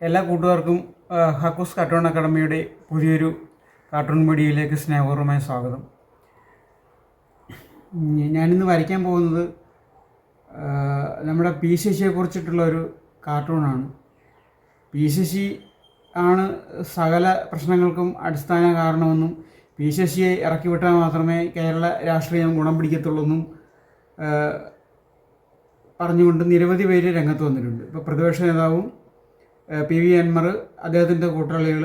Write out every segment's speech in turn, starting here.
എല്ലാ കൂട്ടുകാർക്കും ഹക്കൂസ് കാർട്ടൂൺ അക്കാഡമിയുടെ പുതിയൊരു കാർട്ടൂൺ മീഡിയയിലേക്ക് സ്നേഹപൂർവ്വമായ സ്വാഗതം. ഞാനിന്ന് വരയ്ക്കാൻ പോകുന്നത് നമ്മുടെ പി ശശിയെ കുറിച്ചിട്ടുള്ള ഒരു കാർട്ടൂണാണ്. പി ശശി ആണ് സകല പ്രശ്നങ്ങൾക്കും അടിസ്ഥാന കാരണമെന്നും പി ശശിയെ ഇറക്കി വിട്ടാൽ മാത്രമേ കേരള രാഷ്ട്രീയം ഗുണം പിടിക്കത്തുള്ളൂന്നും പറഞ്ഞുകൊണ്ട് നിരവധി പേര് രംഗത്ത് വന്നിട്ടുണ്ട്. ഇപ്പോൾ പ്രതിപക്ഷ നേതാവും പി വി അൻവർ, അദ്ദേഹത്തിൻ്റെ കൂട്ടാളികൾ,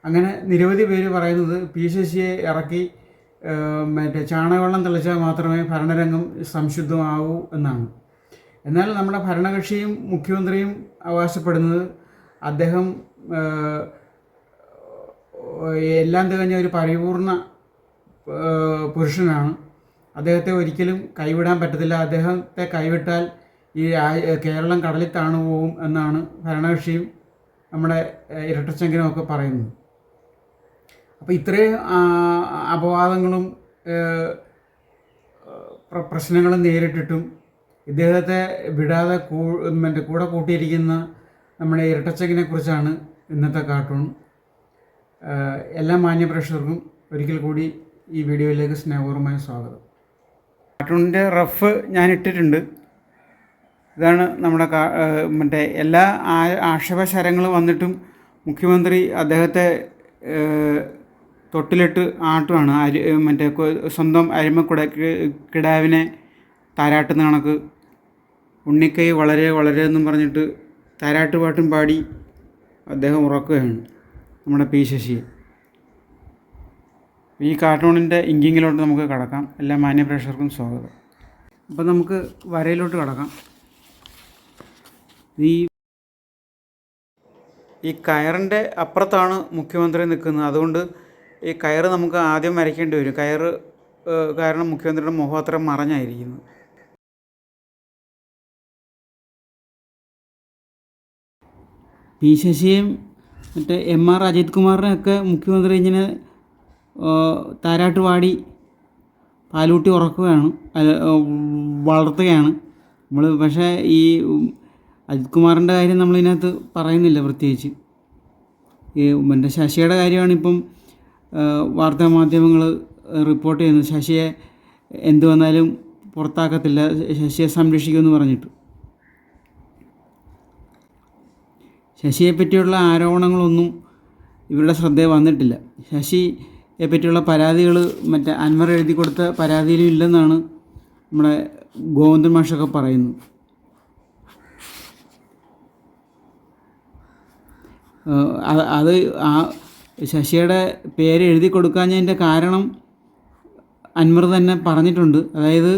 അങ്ങനെ നിരവധി പേര് പറയുന്നത് പി ശശിയെ ഇറക്കി ചാണകവെള്ളം തെളിച്ചാൽ മാത്രമേ ഭരണരംഗം സംശുദ്ധമാവൂ എന്നാണ്. എന്നാൽ നമ്മുടെ ഭരണകക്ഷിയും മുഖ്യമന്ത്രിയും അവകാശപ്പെടുന്നത് അദ്ദേഹം എല്ലാം തികഞ്ഞ ഒരു പരിപൂർണ പുരുഷനാണ്. അദ്ദേഹത്തെ ഒരിക്കലും കൈവിടാൻ പറ്റത്തില്ല. അദ്ദേഹത്തെ കൈവിട്ടാൽ ഈ കേരളം കടലിൽ താണു പോകും എന്നാണ് ഭരണകക്ഷിയും നമ്മുടെ ഇരട്ടച്ചങ്കനും ഒക്കെ പറയുന്നത്. അപ്പോൾ ഇത്രയും അപവാദങ്ങളും പ്രശ്നങ്ങളും നേരിട്ടിട്ടും ഇദ്ദേഹത്തെ വിടാതെ കൂടെ കൂട്ടിയിരിക്കുന്ന നമ്മുടെ ഇരട്ടച്ചങ്കിനെ കുറിച്ചാണ് ഇന്നത്തെ കാർട്ടൂൺ. എല്ലാ മാന്യപ്രേക്ഷകർക്കും ഒരിക്കൽ കൂടി ഈ വീഡിയോയിലേക്ക് സ്നേഹപൂർവ്വമായ സ്വാഗതം. കാർട്ടൂണിൻ്റെ റഫ് ഞാൻ ഇട്ടിട്ടുണ്ട്. ഇതാണ് നമ്മുടെ എല്ലാ ആക്ഷേപശരങ്ങളും വന്നിട്ടും മുഖ്യമന്ത്രി അദ്ദേഹത്തെ തൊട്ടിലിട്ട് ആട്ടുമാണ്. സ്വന്തം കിടാവിനെ താരാട്ടുന്ന കണക്ക് ഉണ്ണിക്കൈ വളരെ വളരെ എന്നും പറഞ്ഞിട്ട് താരാട്ടുപാട്ടും പാടി അദ്ദേഹം ഉറക്കുകയാണ് നമ്മുടെ പി ശശിയെ. ഈ കാർട്ടൂണിൻ്റെ ഇങ്കിങ്ങിലോട്ട് നമുക്ക് കടക്കാം. എല്ലാ മാന്യപ്രേക്ഷകർക്കും സ്വാഗതം. അപ്പോൾ നമുക്ക് വരയിലോട്ട് കടക്കാം. ഈ കയറിൻ്റെ അപ്പുറത്താണ് മുഖ്യമന്ത്രി നിൽക്കുന്നത്. അതുകൊണ്ട് ഈ കയറ് നമുക്ക് ആദ്യം വരയ്ക്കേണ്ടി വരും. കാരണം മുഖ്യമന്ത്രിയുടെ മുഖം അത്ര മറഞ്ഞായിരിക്കുന്നു. പി ശശിയും MR അജിത് കുമാറിനെയൊക്കെ മുഖ്യമന്ത്രി ഇങ്ങനെ താരാട്ട് പാടി പാലൂട്ടി ഉറക്കുകയാണ്, വളർത്തുകയാണ് നമ്മൾ. പക്ഷേ ഈ അജിത് കുമാറിൻ്റെ കാര്യം നമ്മളിതിനകത്ത് പറയുന്നില്ല പ്രത്യേകിച്ച്. ഈ ശശിയുടെ കാര്യമാണ് ഇപ്പം വാർത്താ മാധ്യമങ്ങൾ റിപ്പോർട്ട് ചെയ്യുന്നത്. ശശിയെ എന്തു വന്നാലും പുറത്താക്കത്തില്ല, ശശിയെ സംരക്ഷിക്കുമെന്ന് പറഞ്ഞിട്ട്. ശശിയെ പറ്റിയുള്ള ആരോപണങ്ങളൊന്നും ഇവരുടെ ശ്രദ്ധയിൽ വന്നിട്ടില്ല. ശശിയെ പറ്റിയുള്ള പരാതികൾ അൻവർ എഴുതി കൊടുത്ത പരാതിയിലും ഇല്ലെന്നാണ് നമ്മുടെ ഗോവിന്ദൻ മാഷൊക്കെ പറയുന്നത്. അത് ശശിയുടെ പേര് എഴുതി കൊടുക്കാഞ്ഞതിൻ്റെ കാരണം അൻവർ തന്നെ പറഞ്ഞിട്ടുണ്ട്. അതായത്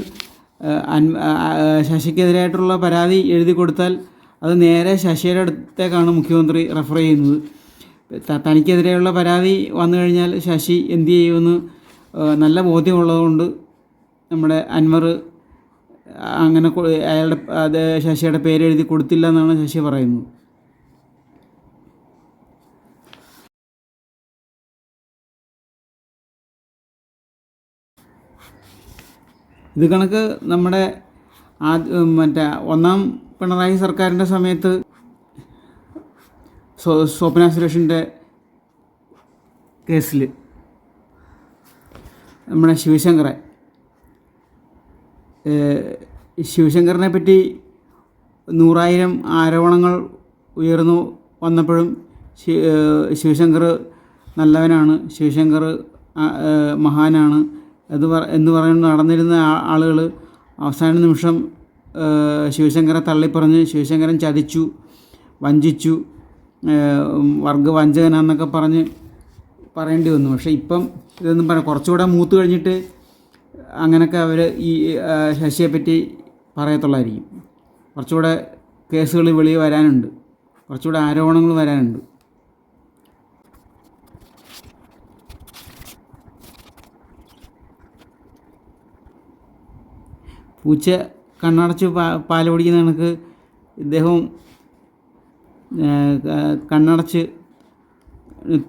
ശശിക്കെതിരായിട്ടുള്ള പരാതി എഴുതി കൊടുത്താൽ അത് നേരെ ശശിയുടെ അടുത്തേക്കാണ് മുഖ്യമന്ത്രി റെഫർ ചെയ്യുന്നത്. തനിക്കെതിരെയുള്ള പരാതി വന്നു കഴിഞ്ഞാൽ ശശി എന്തു ചെയ്യുമെന്ന് നല്ല ബോധ്യമുള്ളതുകൊണ്ട് നമ്മുടെ അൻവർ അങ്ങനെ ശശിയുടെ പേര് എഴുതി കൊടുത്തില്ല എന്നാണ് ശശി പറയുന്നത്. ഇത് കണക്ക് നമ്മുടെ ഒന്നാം പിണറായി സർക്കാരിൻ്റെ സമയത്ത് സ്വപ്ന സുരേഷിൻ്റെ കേസിൽ നമ്മുടെ ശിവശങ്കറിനെ പറ്റി 100,000 ആരോപണങ്ങൾ ഉയർന്നു വന്നപ്പോഴും ശിവശങ്കർ നല്ലവനാണ്, ശിവശങ്കർ മഹാനാണ് എന്ന് പറയുന്ന നടന്നിരുന്ന ആളുകൾ അവസാന നിമിഷം ശിവശങ്കരെ തള്ളിപ്പറഞ്ഞ് ശിവശങ്കരൻ ചതിച്ചു, വഞ്ചിച്ചു, വർഗവഞ്ചകനാന്നൊക്കെ പറയേണ്ടി വന്നു. പക്ഷേ ഇപ്പം ഇതൊന്നും കുറച്ചുകൂടെ മൂത്ത് കഴിഞ്ഞിട്ട് അങ്ങനെയൊക്കെ അവർ ഈ ശശിയെപ്പറ്റി പറയത്തുള്ളായിരിക്കും. കുറച്ചുകൂടെ കേസുകൾ വെളിയിൽ വരാനുണ്ട്, കുറച്ചുകൂടെ ആരോപണങ്ങൾ വരാനുണ്ട്. പൂച്ച കണ്ണടച്ച് പാല് കുടിക്കുന്ന കണക്ക് ഇദ്ദേഹം കണ്ണടച്ച്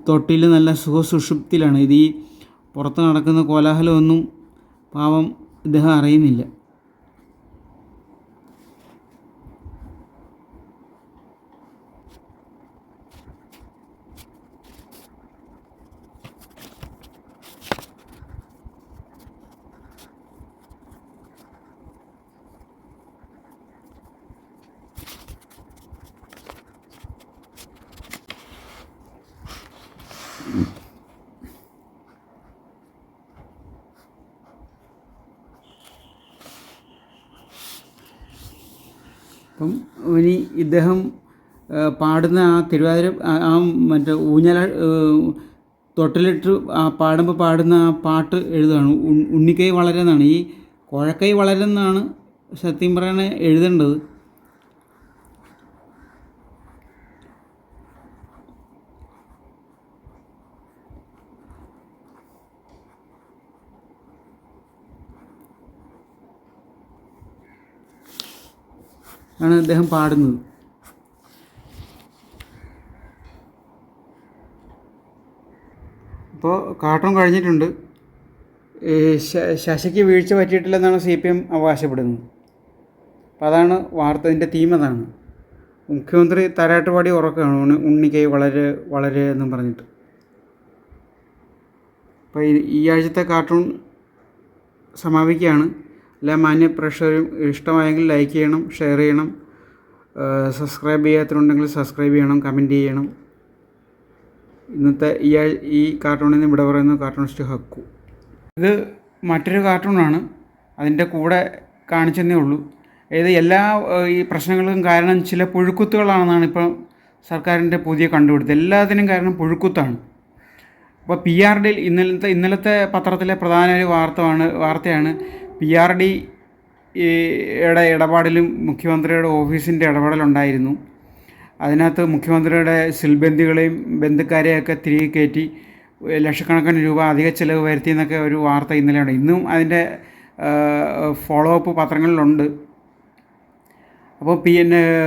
തൊട്ടിൽ നല്ല സുഷുപ്തിയിലാണ്. ഇത് ഈ പുറത്ത് നടക്കുന്ന കോലാഹലമൊന്നും പാവം ഇദ്ദേഹം അറിയുന്നില്ല. ഇനി ഇദ്ദേഹം പാടുന്ന ആ തിരുവാതിര ആ മറ്റേ ഊഞ്ഞാല തൊട്ടിലിട്ട് പാടുമ്പോൾ പാടുന്ന ആ പാട്ട് എഴുതുകയാണ്. ഉണ്ണിക്കൈ വളരെന്നാണ്, ഈ കോഴക്കൈ വളരെന്നാണ് സത്യം പറയാൻ എഴുതേണ്ടത്. ആണ് അദ്ദേഹം പാടുന്നത്. അപ്പോൾ കാർട്ടൂൺ കഴിഞ്ഞിട്ടുണ്ട്. ശശിക്ക് വീഴ്ച പറ്റിയിട്ടില്ലെന്നാണ് CPM അവകാശപ്പെടുന്നത്. അപ്പോൾ അതാണ് വാർത്ത, ഇതിൻ്റെ തീം അതാണ്. മുഖ്യമന്ത്രി തരാട്ടുപാടി ഉറക്കുകയാണ് ഉണ്ണിക്കൈ വളരെ വളരെ എന്നും പറഞ്ഞിട്ട്. അപ്പോൾ ഈ ആഴ്ചത്തെ കാർട്ടൂൺ സമാപിക്കുകയാണ്. എല്ലാ മാന്യ പ്രേക്ഷകരും ഇഷ്ടമായെങ്കിൽ ലൈക്ക് ചെയ്യണം, ഷെയർ ചെയ്യണം, സബ്സ്ക്രൈബ് ചെയ്യാത്തതുണ്ടെങ്കിൽ സബ്സ്ക്രൈബ് ചെയ്യണം, കമൻറ്റ് ചെയ്യണം. ഇന്നത്തെ ഈ കാർട്ടൂണിൽ നിന്ന് ഇവിടെ പറയുന്നത് കാർട്ടൂണിസ്റ്റ് ഹക്കു. ഇത് മറ്റൊരു കാർട്ടൂണാണ്, അതിൻ്റെ കൂടെ കാണിച്ചെന്നേ ഉള്ളൂ. അതായത് എല്ലാ ഈ പ്രശ്നങ്ങൾക്കും കാരണം ചില പുഴുക്കുത്തുകളാണെന്നാണ് ഇപ്പോൾ സർക്കാരിൻ്റെ പുതിയ കണ്ടുപിടുത്തം. എല്ലാത്തിനും കാരണം പുഴുക്കുത്താണ്. അപ്പോൾ PRD ഇന്നലത്തെ പത്രത്തിലെ പ്രധാന ഒരു വാർത്തയാണ് PRD യുടെ ഇടപാടിലും മുഖ്യമന്ത്രിയുടെ ഓഫീസിൻ്റെ ഇടപെടലുണ്ടായിരുന്നു. അതിനകത്ത് മുഖ്യമന്ത്രിയുടെ സിൽബന്ധികളെയും ബന്ധുക്കാരെയൊക്കെ തിരികെ കയറ്റി ലക്ഷക്കണക്കിന് രൂപ അധിക ചിലവ് വരുത്തി എന്നൊക്കെ ഒരു വാർത്ത ഇന്നലെയാണ്. ഇന്നും അതിൻ്റെ ഫോളോ അപ്പ് പത്രങ്ങളിലുണ്ട്. അപ്പോൾ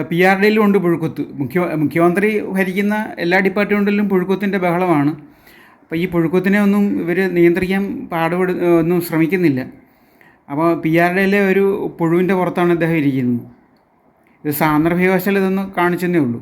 PRDയിലും ഉണ്ട് പുഴുക്കുത്ത്. മുഖ്യമന്ത്രി ഭരിക്കുന്ന എല്ലാ ഡിപ്പാർട്ട്മെൻറ്റിലും പുഴുക്കുത്തിൻ്റെ ബഹളമാണ്. അപ്പോൾ ഈ പുഴുക്കുത്തിനെ ഒന്നും ഇവർ നിയന്ത്രിക്കാൻ ഒന്നും ശ്രമിക്കുന്നില്ല. അപ്പോൾ PRDയിലെ ഒരു പുഴുവിൻ്റെ പുറത്താണ് ഇദ്ദേഹം ഇരിക്കുന്നത്. ഇത് സാന്ദർഭികവശാൽ ഇതൊന്ന് കാണിച്ചെന്നേ ഉള്ളൂ.